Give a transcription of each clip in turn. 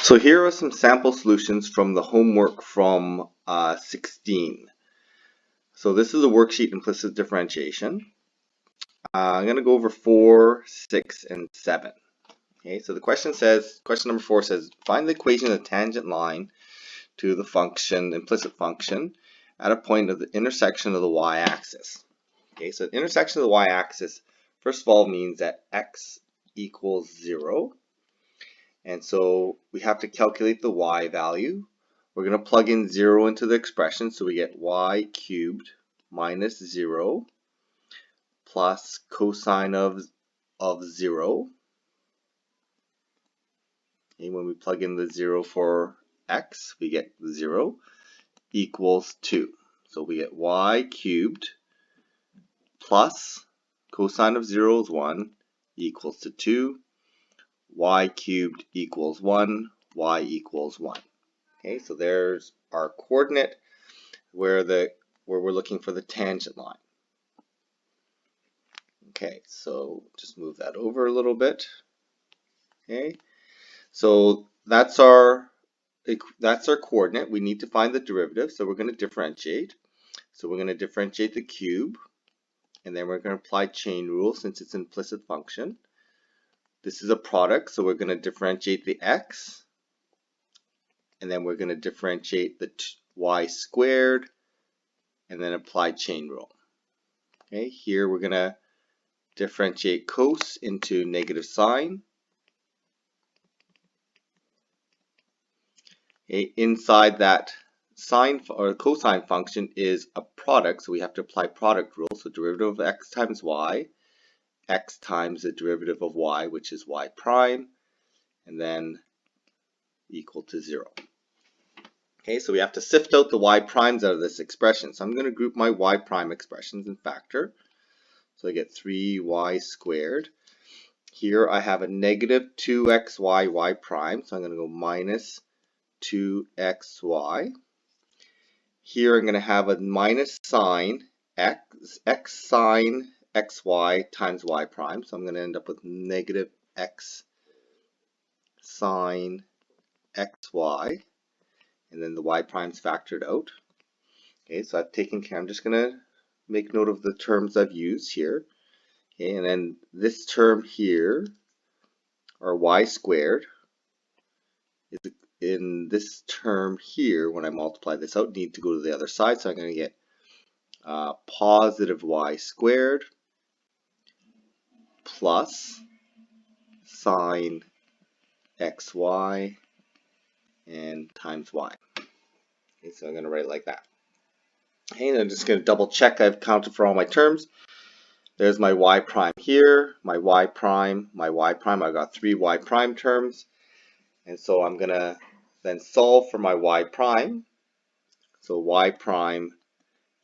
So here are some sample solutions from the homework from 16. So this is a worksheet implicit differentiation. I'm going to go over 4, 6, and 7. Okay, so the question number 4 says, find the equation of the tangent line to the function, implicit function, at a point of the intersection of the y-axis. Okay, so the intersection of the y-axis, first of all, means that x equals 0. And so we have to calculate the y value. We're going to plug in 0 into the expression, so we get y cubed minus 0 plus cosine of 0. And when we plug in the 0 for x, we get 0 equals 2. So we get y cubed plus cosine of 0 is 1 equals to 2. Y cubed equals 1, y equals 1. Okay, so there's our coordinate where we're looking for the tangent line. Okay, so just move that over a little bit. Okay, so that's our coordinate. We need to find the derivative, so we're going to differentiate. So we're going to differentiate the cube, and then we're going to apply chain rule since it's an implicit function. This is a product, so we're going to differentiate the x, and then we're going to differentiate the y squared, and then apply chain rule. Okay, here we're going to differentiate cos into negative sine. Okay, inside that sine or cosine function is a product, so we have to apply product rule. So derivative of x times y, x times the derivative of y, which is y prime, and then equal to 0. Okay, so we have to sift out the y primes out of this expression. So I'm going to group my y prime expressions and factor. So I get 3y squared. Here I have a negative 2xy y prime, so I'm going to go minus 2xy. Here I'm going to have a minus sine x sine xy times y prime, so I'm going to end up with negative x sine xy, and then the y prime's factored out. Okay, so I've taken care. I'm just going to make note of the terms I've used here. Okay, and then this term here, or y squared, is in this term here, when I multiply this out, need to go to the other side, so I'm going to get positive y squared plus sine xy and times y. Okay, so I'm going to write it like that. Okay, and I'm just going to double check I've counted for all my terms. There's my y prime here, my y prime, my y prime. I've got 3 y prime terms. And so I'm going to then solve for my y prime. So y prime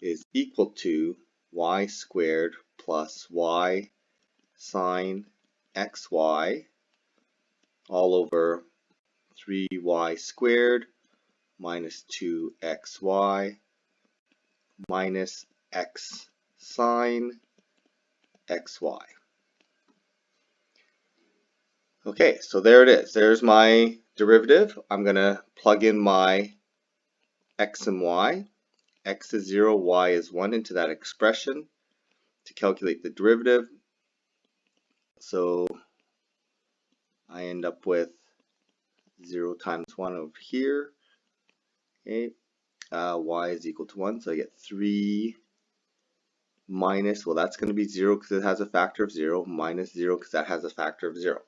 is equal to y squared plus y sine xy all over 3y squared minus 2xy minus x sine xy. Okay, so there it is. There's my derivative. I'm going to plug in my x and y. X is 0, y is 1 into that expression to calculate the derivative. So I end up with 0 times 1 over here. Okay, y is equal to 1, so I get 3 minus, well, that's going to be 0 because it has a factor of 0, minus 0 because that has a factor of 0.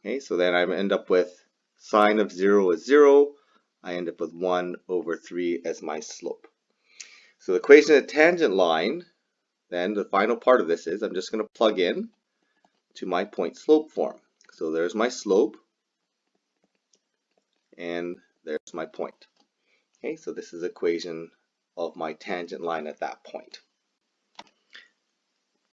Okay, so then I end up with sine of 0 is 0. I end up with 1 over 3 as my slope. So the equation of the tangent line, then the final part of this is I'm just going to plug in to my point slope form. So there's my slope, and there's my point. Okay, so this is the equation of my tangent line at that point.